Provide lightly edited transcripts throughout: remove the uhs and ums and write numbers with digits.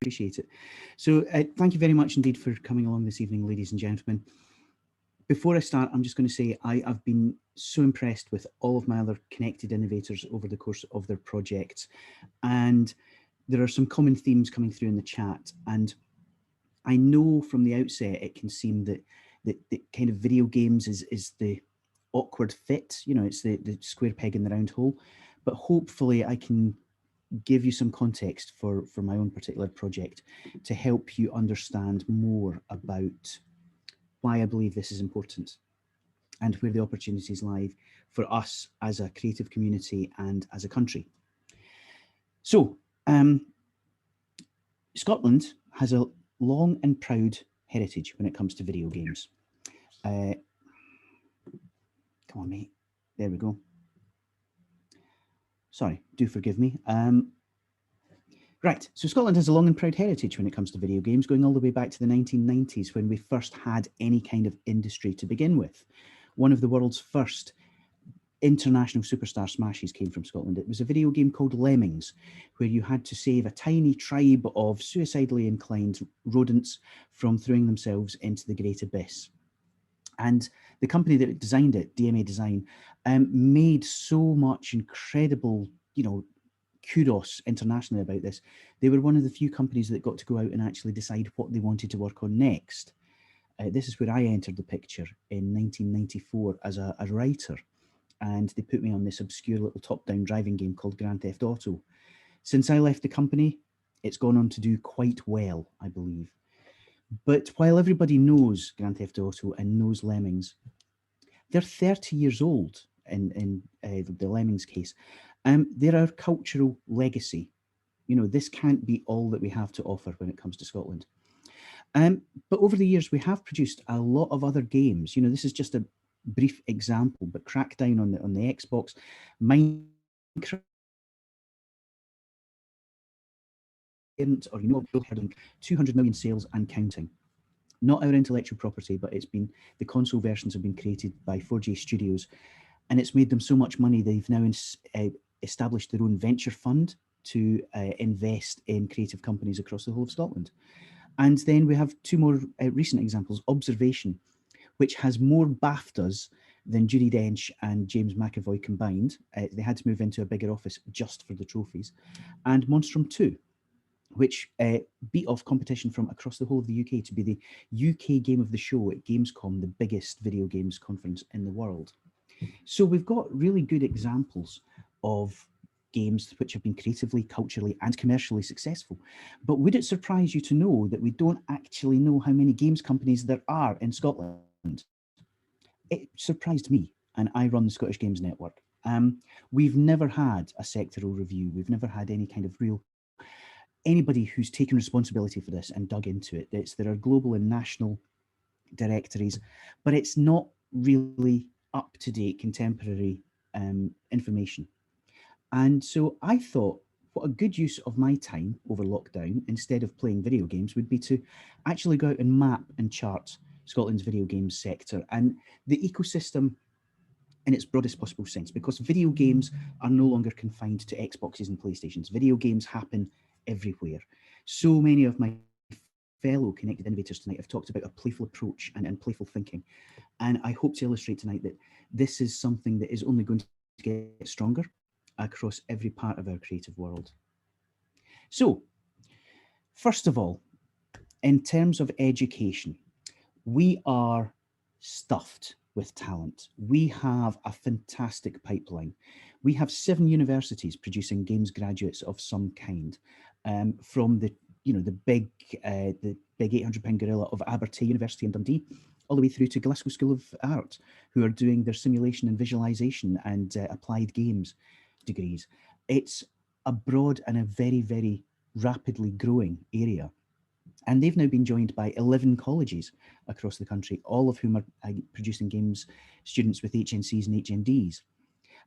appreciate it. So thank you very much indeed for coming along this evening, ladies and gentlemen. Before I start, I'm just going to say I've been so impressed with all of my other Connected Innovators over the course of their projects. And there are some common themes coming through in the chat. And I know from the outset, it can seem that kind of video games is the awkward fit, you know, it's the square peg in the round hole. But hopefully I can give you some context for my own particular project to help you understand more about why I believe this is important and where the opportunities lie for us as a creative community and as a country. So, Scotland has a long and proud heritage when it comes to video games. Come on, mate. There we go. Sorry, do forgive me. Right, so Scotland has a long and proud heritage when it comes to video games, going all the way back to the 1990s when we first had any kind of industry to begin with. One of the world's first international superstar smashes came from Scotland. It was a video game called Lemmings, where you had to save a tiny tribe of suicidally inclined rodents from throwing themselves into the great abyss. And the company that designed it, DMA Design, made so much incredible, you know, kudos internationally about this. They were one of the few companies that got to go out and actually decide what they wanted to work on next. This is where I entered the picture in 1994 as a writer, and they put me on this obscure little top-down driving game called Grand Theft Auto. Since I left the company, it's gone on to do quite well, I believe. But while everybody knows Grand Theft Auto and knows Lemmings, they're 30 years old in the Lemmings case. They're our cultural legacy. You know, this can't be all that we have to offer when it comes to Scotland. But over the years, we have produced a lot of other games. You know, this is just a brief example, but Crackdown on the Xbox, Minecraft, or you know, 200 million sales and counting. Not our intellectual property, but it's been, the console versions have been created by 4J Studios, and it's made them so much money they've now established their own venture fund to invest in creative companies across the whole of Scotland. And then we have two more recent examples, Observation, which has more BAFTAs than Judi Dench and James McAvoy combined. They had to move into a bigger office just for the trophies. And Monstrum 2, which beat off competition from across the whole of the UK to be the UK Game of the Show at Gamescom, the biggest video games conference in the world. So we've got really good examples of games which have been creatively, culturally, and commercially successful. But would it surprise you to know that we don't actually know how many games companies there are in Scotland? It surprised me, and I run the Scottish Games Network. We've never had a sectoral review. We've never had any kind of real anybody who's taken responsibility for this and dug into it. There are global and national directories, but it's not really up-to-date contemporary information. And so I thought what a good use of my time over lockdown, instead of playing video games, would be to actually go out and map and chart Scotland's video games sector and the ecosystem in its broadest possible sense, because video games are no longer confined to Xboxes and PlayStations. Video games happen everywhere. So many of my fellow Connected Innovators tonight have talked about a playful approach and playful thinking. And I hope to illustrate tonight that this is something that is only going to get stronger across every part of our creative world. So, first of all, in terms of education, we are stuffed with talent. We have a fantastic pipeline. We have 7 universities producing games graduates of some kind, from the big £800 gorilla of Abertay University in Dundee, all the way through to Glasgow School of Art, who are doing their simulation and visualization and applied games degrees. It's a broad and a very, very rapidly growing area. And they've now been joined by 11 colleges across the country, all of whom are producing games students with HNCs and HNDs.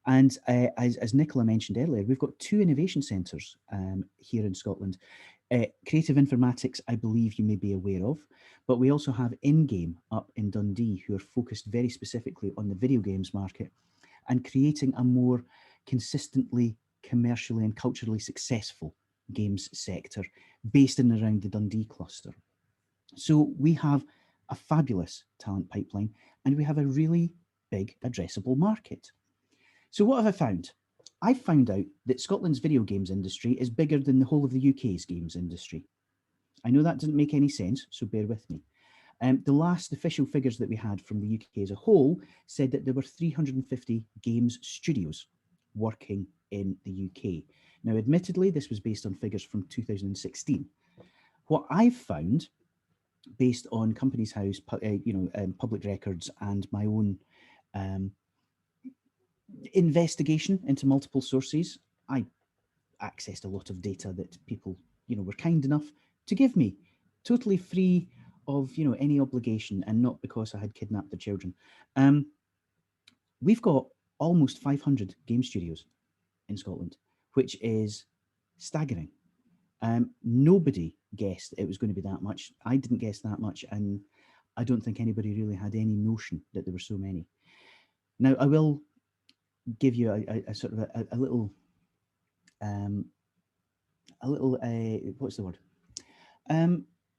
And as Nicola mentioned earlier, we've got 2 innovation centres here in Scotland. Creative Informatics, I believe you may be aware of, but we also have InGame up in Dundee, who are focused very specifically on the video games market and creating a more consistently commercially and culturally successful games sector based in and around the Dundee cluster. So we have a fabulous talent pipeline and we have a really big addressable market. So what have I found? I found out that Scotland's video games industry is bigger than the whole of the UK's games industry. I know that doesn't make any sense, so bear with me. The last official figures that we had from the UK as a whole said that there were 350 games studios working in the UK. Now, admittedly, this was based on figures from 2016. What I've found, based on Companies House, public records, and my own investigation into multiple sources, I accessed a lot of data that people, were kind enough to give me, totally free of, any obligation, and not because I had kidnapped their children. We've got almost 500 game studios in Scotland, which is staggering. Nobody guessed it was going to be that much. I didn't guess that much, and I don't think anybody really had any notion that there were so many. Now, I will give you a sort of a little, what's the word?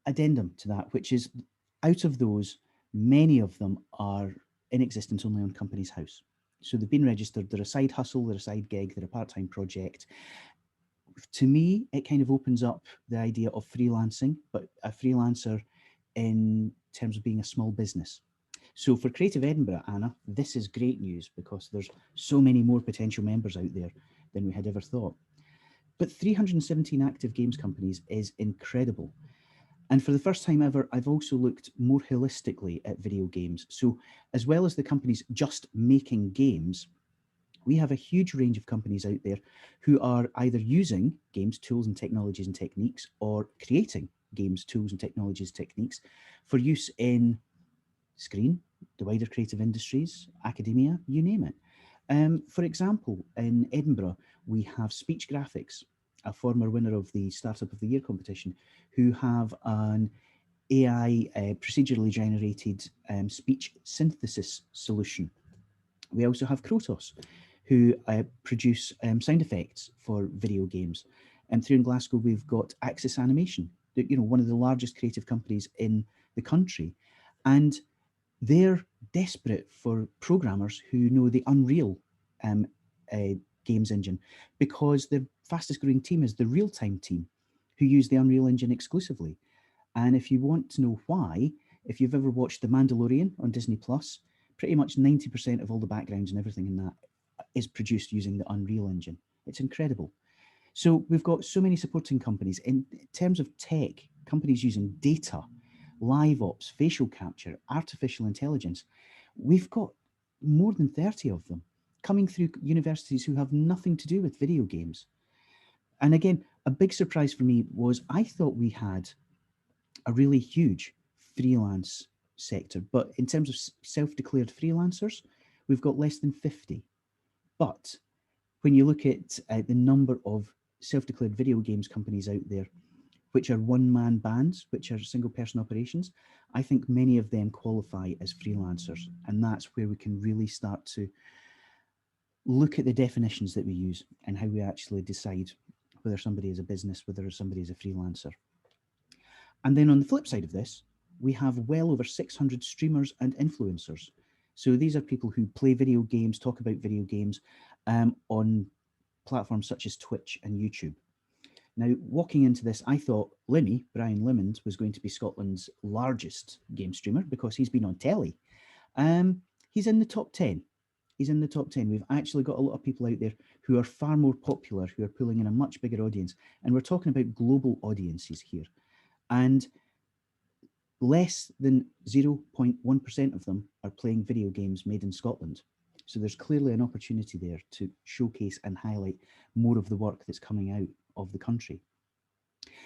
Addendum to that, which is, out of those, many of them are in existence only on Companies House. So they've been registered, they're a side hustle, they're a side gig, they're a part-time project. To me, it kind of opens up the idea of freelancing, but a freelancer in terms of being a small business. So for Creative Edinburgh, Anna, this is great news because there's so many more potential members out there than we had ever thought. But 317 active games companies is incredible. And for the first time ever, I've also looked more holistically at video games. So as well as the companies just making games, we have a huge range of companies out there who are either using games, tools and technologies and techniques, or creating games, tools and technologies, techniques for use in screen, the wider creative industries, academia, you name it. For example, in Edinburgh, we have Speech Graphics, a former winner of the Startup of the Year competition, who have an AI procedurally generated speech synthesis solution. We also have Krotos, who produce sound effects for video games. And through in Glasgow, we've got Axis Animation, one of the largest creative companies in the country. And they're desperate for programmers who know the Unreal games engine, because the fastest growing team is the real-time team, who use the Unreal Engine exclusively. And if you want to know why, if you've ever watched The Mandalorian on Disney Plus, pretty much 90% of all the backgrounds and everything in that is produced using the Unreal Engine. It's incredible. So we've got so many supporting companies. In terms of tech, companies using data, live ops, facial capture, artificial intelligence. We've got more than 30 of them coming through universities who have nothing to do with video games. And again, a big surprise for me was I thought we had a really huge freelance sector, but in terms of self-declared freelancers, we've got less than 50. But when you look at the number of self-declared video games companies out there, which are one-man bands, which are single-person operations, I think many of them qualify as freelancers. And that's where we can really start to look at the definitions that we use and how we actually decide whether somebody is a business, whether somebody is a freelancer. And then on the flip side of this, we have well over 600 streamers and influencers. So these are people who play video games, talk about video games on platforms such as Twitch and YouTube. Now, walking into this, I thought Brian Limond, was going to be Scotland's largest game streamer because he's been on telly. He's in the top 10. He's in the top 10. We've actually got a lot of people out there who are far more popular, who are pulling in a much bigger audience. And we're talking about global audiences here. And less than 0.1% of them are playing video games made in Scotland. So there's clearly an opportunity there to showcase and highlight more of the work that's coming out of the country.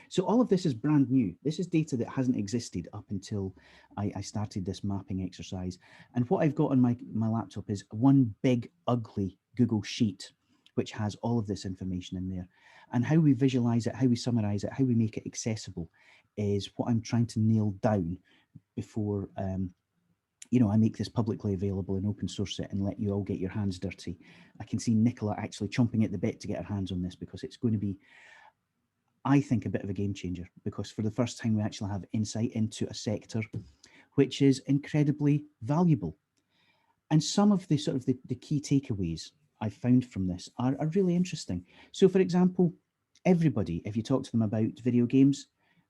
So all of this is brand new. This is data that hasn't existed up until I started this mapping exercise. And what I've got on my laptop is one big, ugly Google sheet, which has all of this information in there. And how we visualize it, how we summarize it, how we make it accessible is what I'm trying to nail down before I make this publicly available and open source it and let you all get your hands dirty. I can see Nicola actually chomping at the bit to get her hands on this because it's going to be I think, a bit of a game changer, because for the first time we actually have insight into a sector which is incredibly valuable. And some of the sort of the key takeaways I found from this are really interesting. So, for example, everybody, if you talk to them about video games,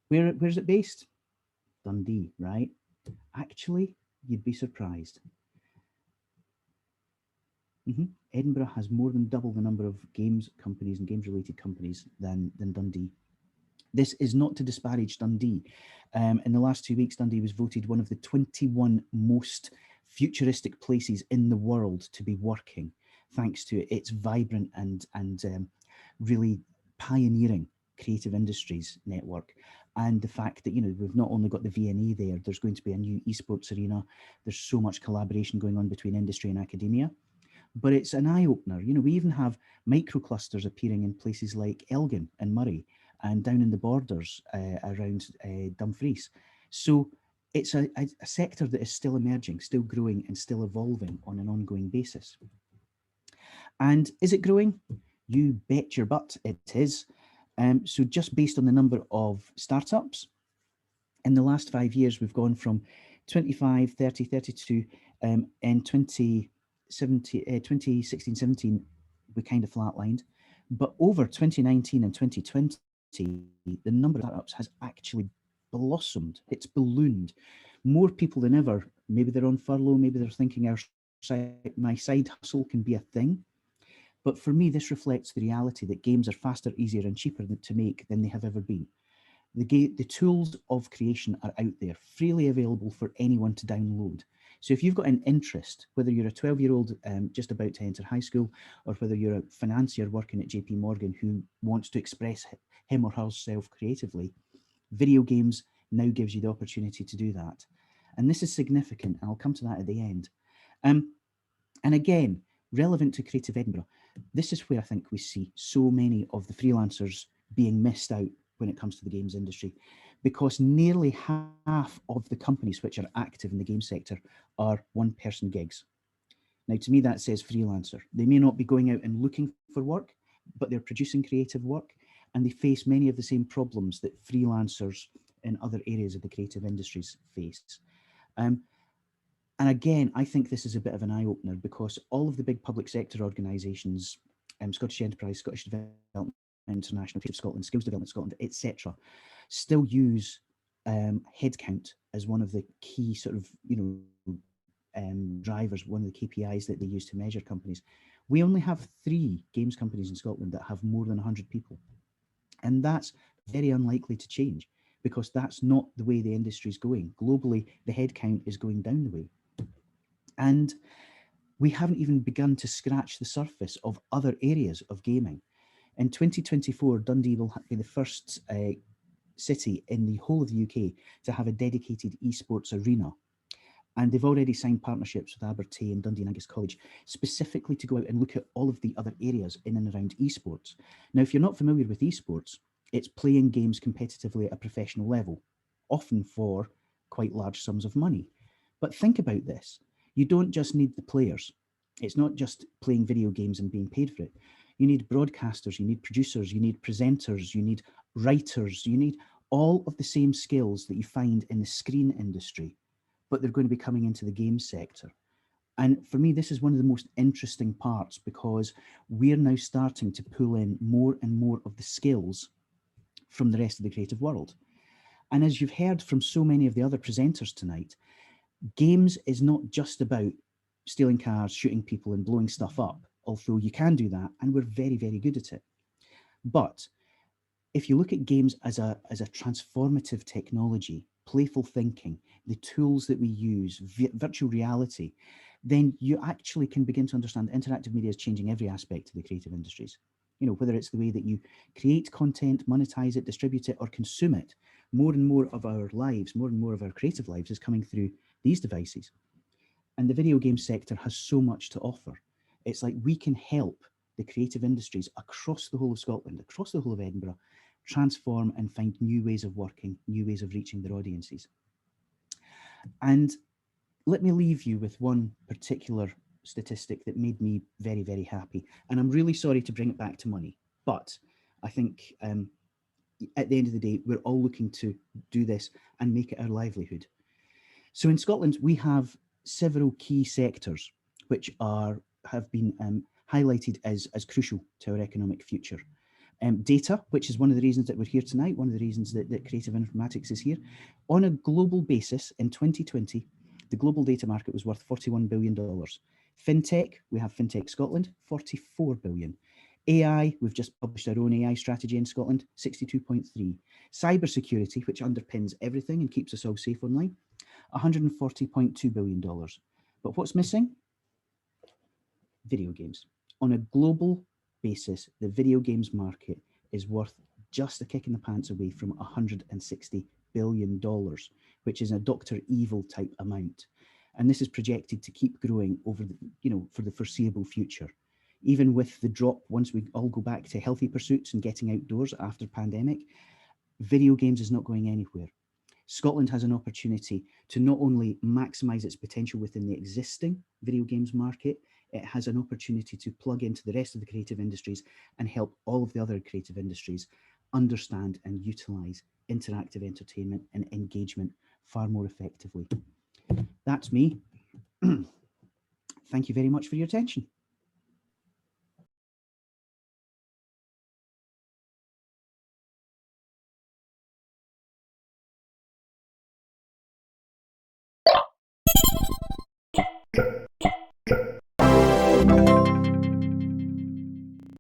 where's it based? Dundee, right? Actually, you'd be surprised. Edinburgh has more than double the number of games companies and games related companies than Dundee. This is not to disparage Dundee. In the last 2 weeks, Dundee was voted one of the 21 most futuristic places in the world to be working, thanks to its vibrant and really pioneering creative industries network. And the fact that, we've not only got the VNA there, there's going to be a new esports arena. There's so much collaboration going on between industry and academia. But it's an eye-opener. We even have microclusters appearing in places like Elgin and Murray, and down in the borders around Dumfries. So it's a sector that is still emerging, still growing, and still evolving on an ongoing basis. And is it growing? You bet your butt it is. So just based on the number of startups, in the last 5 years, we've gone from 25, 30, 32, in 2016, 17, we kind of flatlined. But over 2019 and 2020, the number of startups has actually blossomed. It's ballooned. More people than ever. Maybe they're on furlough. Maybe they're thinking my side hustle can be a thing. But for me, this reflects the reality that games are faster, easier, and cheaper to make than they have ever been. The tools of creation are out there, freely available for anyone to download. So if you've got an interest, whether you're a 12-year-old just about to enter high school, or whether you're a financier working at JP Morgan who wants to express him or herself creatively, video games now gives you the opportunity to do that. And this is significant, and I'll come to that at the end. And again, relevant to Creative Edinburgh, this is where I think we see so many of the freelancers being missed out when it comes to the games industry, because nearly half of the companies which are active in the game sector are one-person gigs. Now, to me, that says freelancer. They may not be going out and looking for work, but they're producing creative work, and they face many of the same problems that freelancers in other areas of the creative industries face. And again, I think this is a bit of an eye-opener, because all of the big public sector organisations, Scottish Enterprise, Scottish Development International, Creative Scotland, Skills Development Scotland, etc., still use headcount as one of the key sort of drivers, one of the KPIs that they use to measure companies. We only have 3 games companies in Scotland that have more than 100 people, and that's very unlikely to change, because that's not the way the industry is going. Globally, the headcount is going down the way, and we haven't even begun to scratch the surface of other areas of gaming. In 2024, Dundee will be the first city in the whole of the UK to have a dedicated esports arena. And they've already signed partnerships with Abertay and Dundee and Angus College, specifically to go out and look at all of the other areas in and around esports. Now, if you're not familiar with esports, it's playing games competitively at a professional level, often for quite large sums of money. But think about this. You don't just need the players. It's not just playing video games and being paid for it. You need broadcasters, you need producers, you need presenters, you need writers, you need all of the same skills that you find in the screen industry, but they're going to be coming into the game sector. And for me, this is one of the most interesting parts, because we're now starting to pull in more and more of the skills from the rest of the creative world. And as you've heard from so many of the other presenters tonight, games is not just about stealing cars, shooting people, and blowing stuff up, although you can do that, and we're very, very good at it. But if you look at games as a transformative technology, playful thinking, the tools that we use, virtual reality, then you actually can begin to understand interactive media is changing every aspect of the creative industries. Whether it's the way that you create content, monetize it, distribute it, or consume it, more and more of our lives, more and more of our creative lives is coming through these devices. And the video game sector has so much to offer. It's like we can help the creative industries across the whole of Scotland, across the whole of Edinburgh, transform and find new ways of working, new ways of reaching their audiences. And let me leave you with one particular statistic that made me very, very happy. And I'm really sorry to bring it back to money, but I think at the end of the day, we're all looking to do this and make it our livelihood. So in Scotland, we have several key sectors which have been highlighted as crucial to our economic future. Data, which is one of the reasons that we're here tonight, one of the reasons that Creative Informatics is here. On a global basis, in 2020, the global data market was worth $41 billion. FinTech, we have FinTech Scotland, 44 billion. AI, we've just published our own AI strategy in Scotland, 62.3. Cybersecurity, which underpins everything and keeps us all safe online, $140.2 billion. But what's missing? Video games. On a global basis, the video games market is worth just a kick in the pants away from $160 billion, which is a Dr. Evil type amount. And this is projected to keep growing over the, for the foreseeable future. Even with the drop, once we all go back to healthy pursuits and getting outdoors after pandemic, video games is not going anywhere. Scotland has an opportunity to not only maximise its potential within the existing video games market, it has an opportunity to plug into the rest of the creative industries and help all of the other creative industries understand and utilise interactive entertainment and engagement far more effectively. That's me. Thank you very much for your attention.